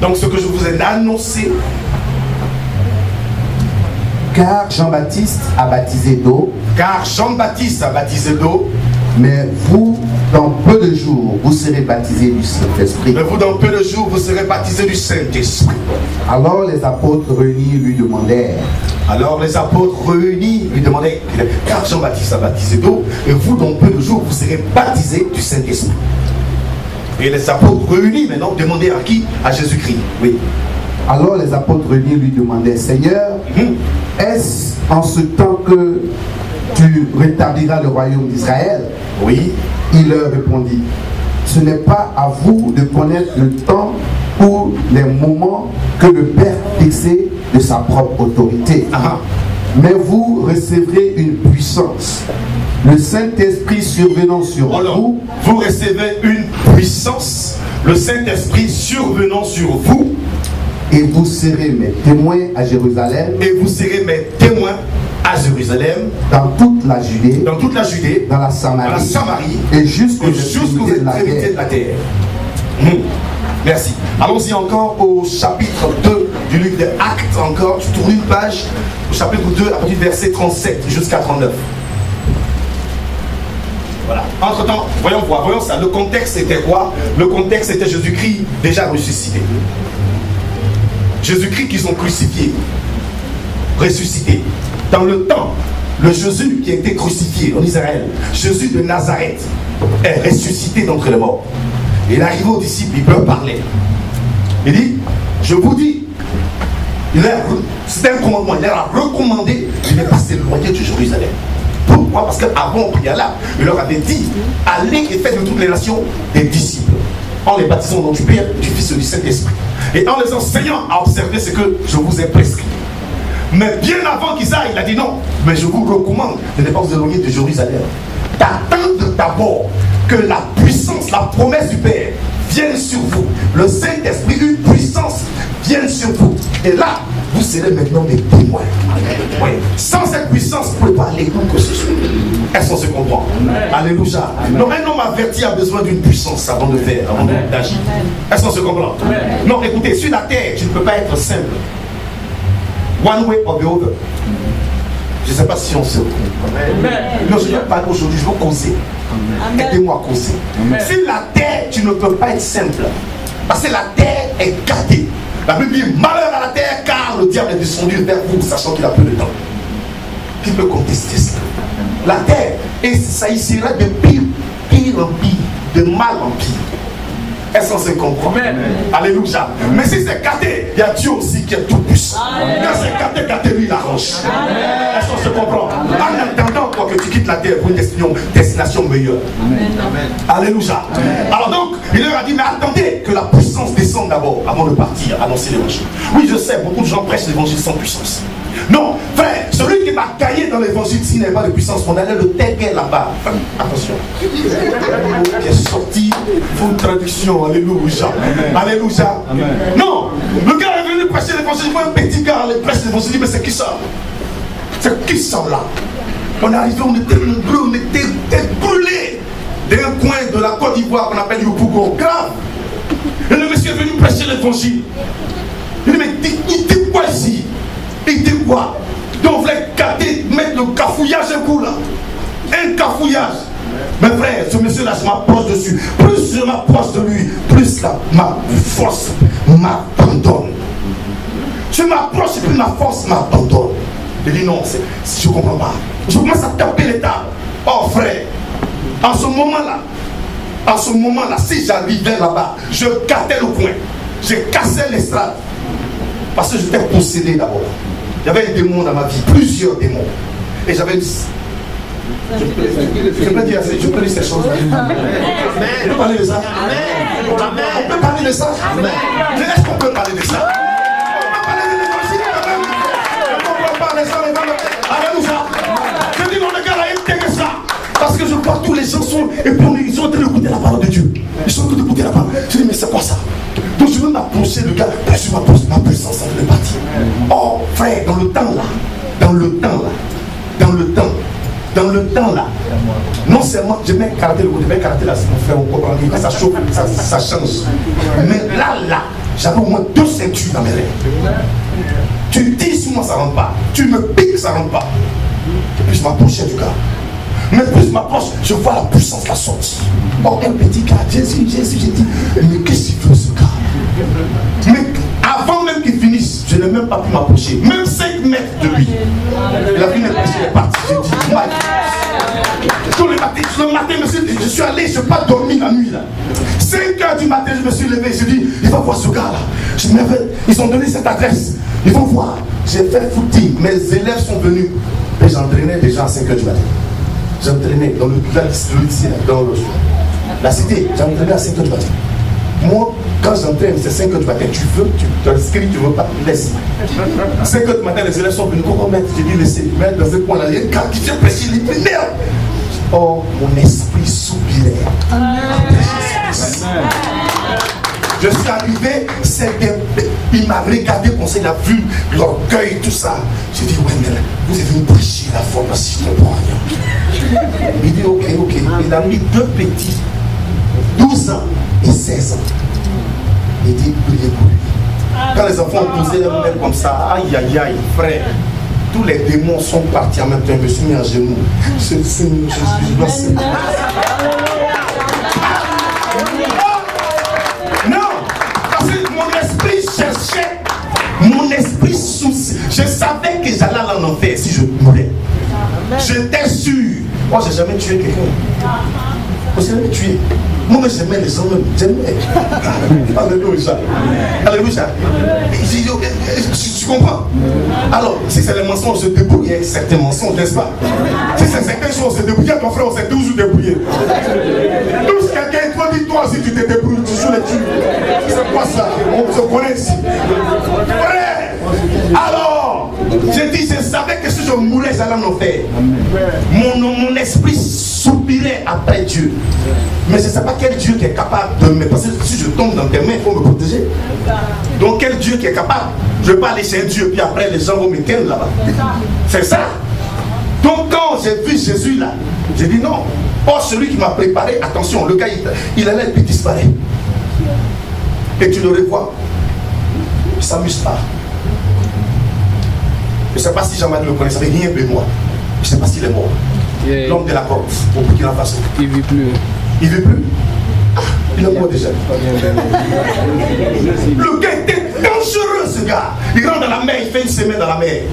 Donc ce que je vous ai annoncé. Car Jean-Baptiste a baptisé d'eau. Car Jean-Baptiste a baptisé d'eau. Mais vous, dans peu de jours, vous serez baptisés du Saint-Esprit. Mais vous, dans peu de jours, vous serez baptisés du Saint-Esprit. Alors les apôtres réunis lui demandèrent. Car Jean-Baptiste a baptisé d'eau, et vous, dans peu de jours, vous serez baptisés du Saint-Esprit. Et les apôtres réunis maintenant demandaient à qui? À Jésus-Christ. Oui. Alors les apôtres réunis lui demandaient, Seigneur, est-ce en ce temps que tu rétabliras le royaume d'Israël? Oui. Il leur répondit, ce n'est pas à vous de connaître le temps ou les moments que le Père fixé de sa propre autorité. Mais vous recevrez une puissance. Le Saint-Esprit survenant sur vous. Vous recevez une puissance. Le Saint-Esprit survenant sur vous. Et vous serez mes témoins à Jérusalem. Et vous serez mes témoins à Jérusalem. Dans toute la Judée. Dans toute la Judée. Dans la Samarie. Dans la Samarie. Et jusqu'aux extrémités de la terre. Merci. Allons-y encore au chapitre 2 du livre des Actes. Encore, tu tournes une page. Au chapitre 2, à partir du verset 37 jusqu'à 39. Voilà. Entre-temps, voyons ça. Le contexte était quoi? Le contexte était Jésus-Christ déjà ressuscité. Jésus-Christ qu'ils ont crucifié, ressuscité. Dans le temps, le Jésus qui a été crucifié en Israël, Jésus de Nazareth, est ressuscité d'entre les morts. Et il arrive aux disciples, il peut parler. Il dit, je vous dis, c'est un commandement, il leur a recommandé de ne pas s'éloigner de Jérusalem. Pourquoi? Parce qu'avant, là, il leur avait dit, allez et faites de toutes les nations des disciples, en les baptisant au nom du Père, du Fils et du Saint-Esprit. Et en les enseignant à observer ce que je vous ai prescrit. Mais bien avant qu'ils aillent, il a dit non, mais je vous recommande de ne pas vous éloigner de Jérusalem. D'attendre d'abord que la puissance, la promesse du Père vienne sur vous. Le Saint-Esprit, une puissance vienne sur vous. Et là, vous serez maintenant des témoins. Oui. Sans cette puissance, vous ne pouvez pas aller où que ce soit. Est-ce qu'on se comprend? Alléluia. Donc un homme averti a besoin d'une puissance avant de faire, avant d'agir. Est-ce qu'on se comprend? Non, écoutez, sur la terre, tu ne peux pas être simple. One way or the other. Je ne sais pas si on se comprend. Non, je ne vais pas parler aujourd'hui, je veux causer. Aidez-moi à causer. Sur la terre, tu ne peux pas être simple. Parce que la terre est gâtée. La Bible dit malheur à la terre car le diable est descendu vers vous, sachant qu'il a peu de temps. Qui peut contester cela? La terre, et ça ira de pire en pire, de mal en pire. Est-ce qu'on se comprend? Alléluia. Mais si c'est gâté, il y a Dieu aussi qui est tout puissant. Quand c'est gâté, lui il arrange. Est-ce qu'on se comprend? En attendant quoi que tu quittes la terre pour une destination meilleure. Alléluia. Alors donc, il leur a dit, mais attendez que la puissance descende d'abord avant de partir, annoncer l'évangile. Oui, je sais, beaucoup de gens prêchent l'évangile sans puissance. Non, frère, celui qui m'a gagné dans l'évangile, s'il n'avait pas de puissance, on allait le taguer là-bas. Attention. Qui est sorti, full traduction, alléluia. Alléluia. Non, le gars est venu prêcher l'évangile, moi un petit gars, il prêche l'évangile, mais c'est qui ça? C'est qui ça là? On est arrivé, on était brûlés d'un coin de la Côte d'Ivoire qu'on appelle Yopougon, grave. Et le monsieur est venu prêcher l'évangile. Il dit, mais il dit quoi ici? Il dit quoi? Donc on voulait mettre le cafouillage un coup là. Un cafouillage. Mais frère, ce monsieur là, je m'approche dessus. Plus je m'approche de lui, plus ma force m'abandonne. Je m'approche et plus ma force m'abandonne. Il dit non, je ne comprends pas. Je commence à taper les tables. Oh frère, en ce moment-là, si j'arrivais là-bas, je gâtais le coin. Je cassais l'estrade. Parce que j'étais possédé d'abord. Il y avait des démons dans ma vie, plusieurs démons. Et j'avais une... Je peux dire ces choses. On peut parler de ça. On peut parler de ça. Est-ce qu'on peut parler de ça? On peut parler de l'évangile quand même. On peut parler de ça. Alléluia. Je dis non, le gars là, il intéresse ça. Parce que je vois tous les gens sont... Et puis ils sont en train d'écouter la parole de Dieu. Ils sont en train d'écouter la parole. Je dis mais c'est quoi ça? Donc je veux m'approcher le gars. Je m'approche ma puissance avant de partir. Oh frère, dans le temps là, non seulement je mets caractère là, mon frère, on comprend, quand ça chauffe, ça change. Mais là, J'avais au moins 2 ceintures dans mes reins. Tu dis sur moi, ça ne rentre pas. Tu me piques, ça ne rentre pas. Et puis je m'approchais du gars. Mais plus je m'approche, je vois la puissance de la sortie. Oh, un petit gars, Jésus, j'ai dit, mais qu'est-ce qu'il veut ce gars? Mais avant même qu'il finisse, je n'ai même pas pu m'approcher. Même 5 mètres de lui. Il a fini de passer, il est parti. J'ai dit, tous les matins, le matin, je suis allé, je n'ai pas dormi la nuit là. 5 heures du matin, je me suis levé, je dis, il va voir ce gars là. Ils ont donné cette adresse. Ils vont voir. J'ai fait footing, mes élèves sont venus. Et j'entraînais déjà à 5 heures du matin. J'entraînais dans dans la cité, j'entraînais à 5 heures du matin. Moi, quand j'entraîne, c'est 5 heures du matin. Tu veux, tu t'inscris, tu ne veux pas, laisse. 5 heures du matin, les élèves sont venus. Comment mettre? J'ai dit, laissez, mettre dans ce coin-là. Il y a un gars qui vient prêcher, il est vénère. Oh, mon esprit soupirait. Je suis arrivé, il m'a regardé comme ça, il a vu l'orgueil, tout ça. J'ai dit, ouais, mais vous êtes venu prêcher la foi parce que je ne comprends rien. Il dit, ok. Il a mis 2 petits, 12 ans et 16 ans. Il dit, priez pour lui. Quand les enfants ont posé leurs mains comme ça, aïe, frère, tous les démons sont partis en même temps. Je me suis mis à genoux. Je dois se... Mon esprit souci. Je savais que j'allais en enfer si je mourais. J'étais sûr. Moi, j'ai jamais tué quelqu'un. Moi, j'ai jamais tué. Moi, j'aimais les gens même. J'aimais. Alléluia. Alléluia. Tu comprends? Alors, si c'est les mensonges, je débrouille. Il y a certains mensonges, n'est-ce pas? Si c'est certaines choses, c'est débrouiller. Ton frère, on s'est toujours débrouillé. Tout ce quelqu'un, toi, dis-toi si tu te débrouilles, tu joues les tues. C'est quoi ça? On se connaît ici. Frère! Alors, j'ai dit, je savais que si je mourais, j'allais en enfer. Mon esprit soupirait après Dieu. Mais je ne sais pas quel Dieu qui est capable de me... Parce que si je tombe dans tes mains, il faut me protéger. Donc quel Dieu qui est capable? Je ne vais pas aller chez Dieu, puis après les gens vont me tenir là-bas. C'est ça. Donc quand j'ai vu Jésus là, j'ai dit non. Oh, celui qui m'a préparé, attention, le gars, il allait puis disparaître. Et tu le revois. Il ne s'amuse pas. Je ne sais pas si Jean-Marie le connaît, ça fait rien de moi. Je ne sais pas s'il est mort. L'homme de la porte, au Burkina Faso. Il ne vit plus. Il ne vit plus? Ah, il est mort déjà. Le gars était dangereux, ce gars. Il rentre dans la mer, il fait une semaine dans la mer.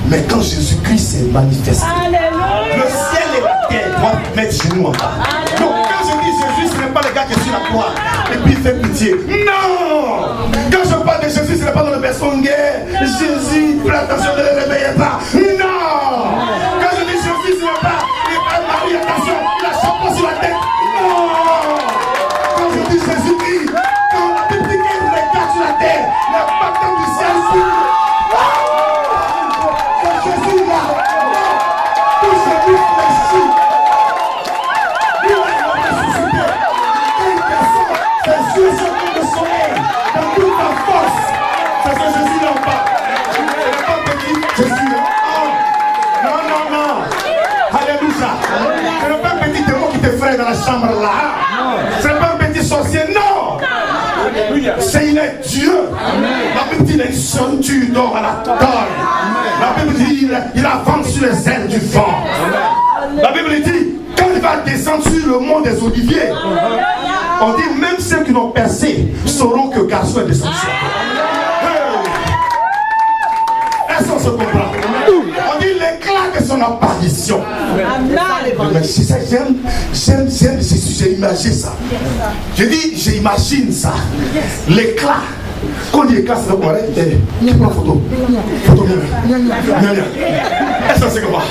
Mais quand Jésus-Christ s'est manifesté, le ciel et la terre doivent mettre genoux en bas. Donc quand je dis Jésus, ce n'est pas le gars qui est sur la croix et puis il fait pitié. Non! Quand je parle de Jésus, ce n'est pas dans le berceau de guerre. Jésus, fais attention, ne le réveillez pas. Non! Quand je dis Jésus, ce n'est pas Marie, attention, il a chapeau sur la tête. Non! Quand je dis Jésus-Christ, quand la Bible dit qu'il regarde sur la terre, le baptême du ciel sur Jésus là, tout ce qui fléchit, il va ressusciter. Une personne, ses yeux sont comme le soleil, dans toute la force. C'est ce Jésus là ou pas? Il n'est pas petit, Jésus. Non. Alléluia. Ce n'est pas un petit démon qui te fraye dans la chambre là. Ce n'est pas un petit sorcier, non. C'est il est Dieu. La Bible dit il a une ceinture d'or à la taille. La Bible dit il avance sur les ailes du vent. La Bible dit quand il va descendre sur le mont des Oliviers, on dit même ceux qui l'ont percé sauront que garçon est descendu sur la terre. Est-ce qu'on se comprend? On dit l'éclat de son apparition. Mais si ça, j'ai imaginé ça. J'ai dit, j'imagine ça. L'éclat. Quand on dit éclat, c'est quoi? Tu prends photo. Photo, est-ce que c'est comment?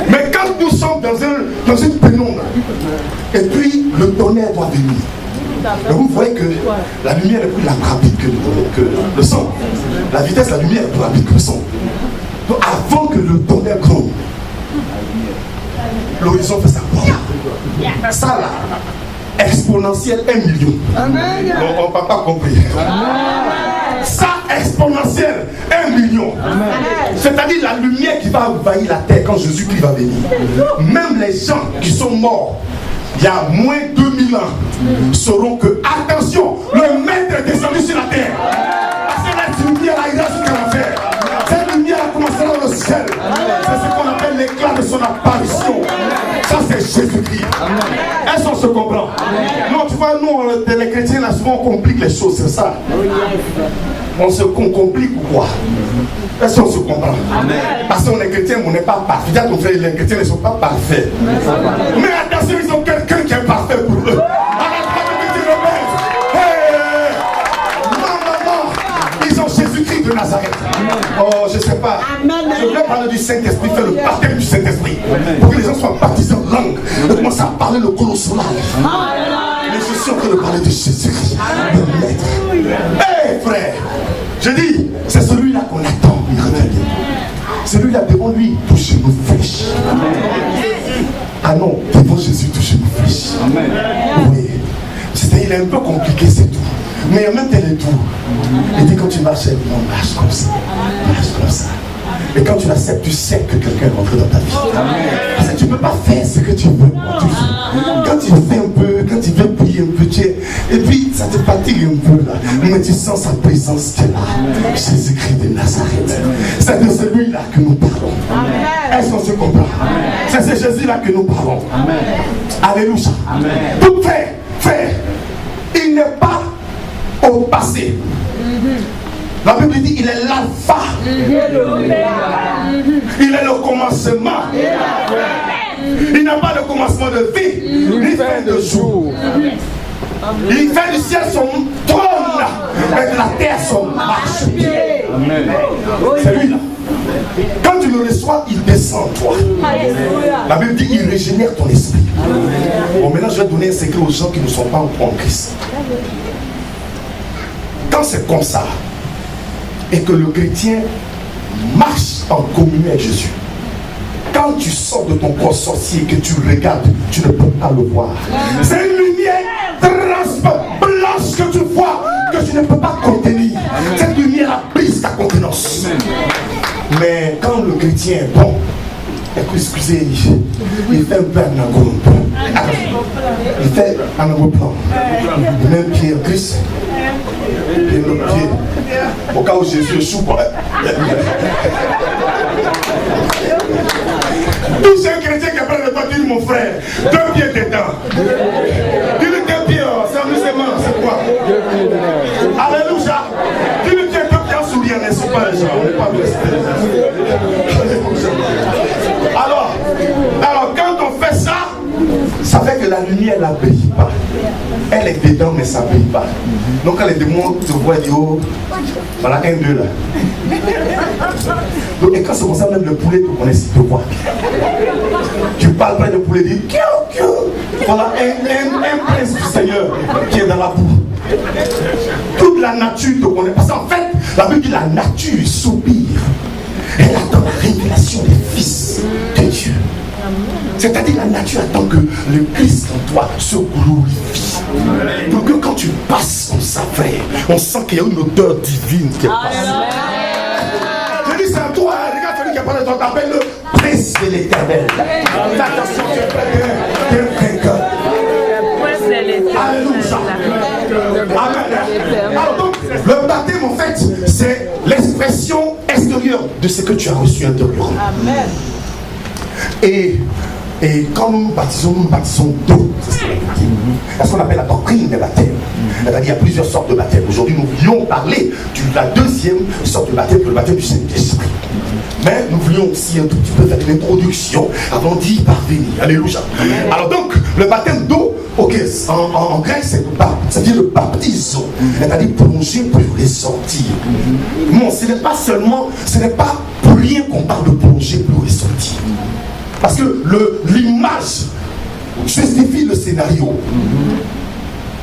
Mais quand nous sommes dans une pénombre, et puis le tonnerre doit venir. Donc vous voyez que la lumière est plus rapide que le son. La vitesse de la lumière est plus rapide que le son. Donc avant que le tonnerre gronde, l'horizon fait sa part. Ça là, exponentiel 1 million. On n'a pas compris. Ça exponentiel 1 million. C'est-à-dire la lumière qui va envahir la terre quand Jésus-Christ va venir. Même les gens qui sont morts il y a moins de 2000 ans, sauront que, attention, le maître est descendu sur la terre. Parce que la lumière a ira jusqu'à l'enfer. Cette lumière a commencé dans le ciel. C'est ce qu'on appelle l'éclat de son apparition. Ça, c'est Jésus-Christ. Est-ce qu'on se comprend? Non, tu vois, nous, les chrétiens, là, souvent, on complique les choses, c'est ça. On complique ou quoi? Est-ce qu'on se comprend? Parce qu'on est chrétien, mais on n'est pas parfait. Dis à ton frère, les chrétiens ne sont pas parfaits. Mais attention, ils ont quelqu'un qui est parfait pour eux. Arrête pas de me dire le maître. Non, ils ont Jésus-Christ de Nazareth. Oh, je sais pas. Je voulais parler du Saint-Esprit, faire le baptême du Saint-Esprit. Pour que les gens soient baptisés en langue. De commencer à parler le colossal. Mais je suis en train de parler de Jésus-Christ, le maître. Hé frère, je dis, c'est celui-là qu'on attend. Il revient bientôt. Celui-là devant lui, touchez nos flèches. Ah non, devant Jésus, touchez nos flèches. Oui, il est un peu compliqué, c'est tout. Mais en même temps, il est tout. Il dit quand tu marches, on marche comme ça. Marche comme ça. Et quand tu l'acceptes, tu sais que quelqu'un est rentré dans ta vie. Parce que tu ne peux pas faire ce que tu veux toujours. Quand tu fais un peu, quand tu veux prier un peu, et puis ça te fatigue un peu là. Mais tu sens sa présence qui est là. Jésus-Christ de Nazareth. C'est de celui-là que nous parlons. Est-ce qu'on se comprend? C'est ce Jésus-là que nous parlons. Alléluia. Tout frère, il n'est pas au passé. La Bible dit il est l'alpha. Il est le commencement. Il n'a pas de commencement de vie, ni fin de jour. Il fait du ciel son trône et de la terre son marchepied. C'est lui là. Quand tu le reçois, il descend en toi. La Bible dit il régénère ton esprit. Bon, maintenant je vais donner un secret aux gens qui ne sont pas en Christ. Quand c'est comme ça, et que le chrétien marche en communion avec Jésus, quand tu sors de ton corps sorcier et que tu regardes, tu ne peux pas le voir. C'est une lumière transparente, blanche que tu vois, que tu ne peux pas contenir. Cette lumière a brise ta contenance. Mais quand le chrétien est bon, excusez, il fait un peu un angle. Il fait un angle plan. Il met un pied en Christ. Et l'autre pied. Au cas où Jésus échoue. Tous ces chrétiens qui prennent le temps, dis mon frère, 2 pieds dedans. Dis-le 2 pieds, c'est amusement, c'est quoi? Alléluia. Dis-le 2 pieds en souriant, ne sont pas les gens, on n'est pas blessés. Alors quand on fait ça, ça fait que la lumière ne brille pas. Elle est dedans, mais ça ne brille pas. Donc quand les démons te voient, ils disent, oh, voilà, 1, 2 là. Donc, et quand c'est comme ça, même le poulet te connaît, il te voit. Tu parles près du poulet, il dit, kiou, kiou. Voilà un prince du Seigneur qui est dans la boue. Toute la nature te connaît. Parce qu'en fait, la Bible dit la nature soupire. Elle attend la révélation des fils de Dieu. C'est-à-dire la nature attend que le Christ en toi se glorifie. Pour que quand tu passes comme ça, frère, on sent qu'il y a une odeur divine qui est passée. Je dis c'est à toi, regarde celui qui a parlé de toi, t'appelles le prince de l'éternel. Fais attention, tu es vainqueur. Alléluia. Amen. Alors donc, le baptême en fait, c'est l'expression extérieure de ce que tu as reçu intérieurement. Amen. Et quand nous nous baptisons d'eau. C'est ce qu'on appelle la doctrine des baptêmes. C'est-à-dire qu'il y a plusieurs sortes de baptêmes. Aujourd'hui, nous voulions parler de la deuxième sorte de baptême, le baptême du Saint-Esprit. Mais nous voulions aussi un tout petit peu faire une introduction avant d'y parvenir. Alléluia. Alors donc, le baptême d'eau, ok, en grec, ça veut dire le baptiso. C'est-à-dire plonger pour ressortir. Non, ce n'est pas pour rien qu'on parle de plonger pour ressortir. Parce que l'image justifie le scénario.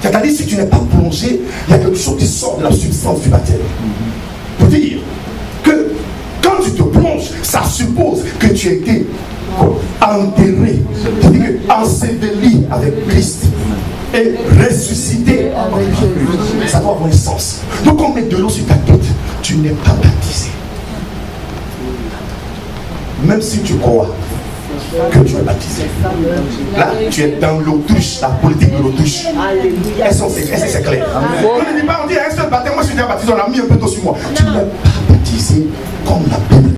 C'est-à-dire, si tu n'es pas plongé, il y a quelque chose qui sort de la substance du baptême. Pour dire que quand tu te plonges, ça suppose que tu as été enterré, c'est-à-dire enseveli avec Christ et ressuscité avec Jésus. Ça doit avoir un sens. Donc, on met de l'eau sur ta tête, tu n'es pas baptisé. Même si tu crois. que tu es baptisé. Là, tu es dans l'autruche, la politique de l'autruche. Est-ce que c'est clair? On ne dit pas, on dit un seul baptême, moi je suis déjà baptisé, on a mis un peu d'eau sur moi. Tu n'es pas baptisé comme la Bible.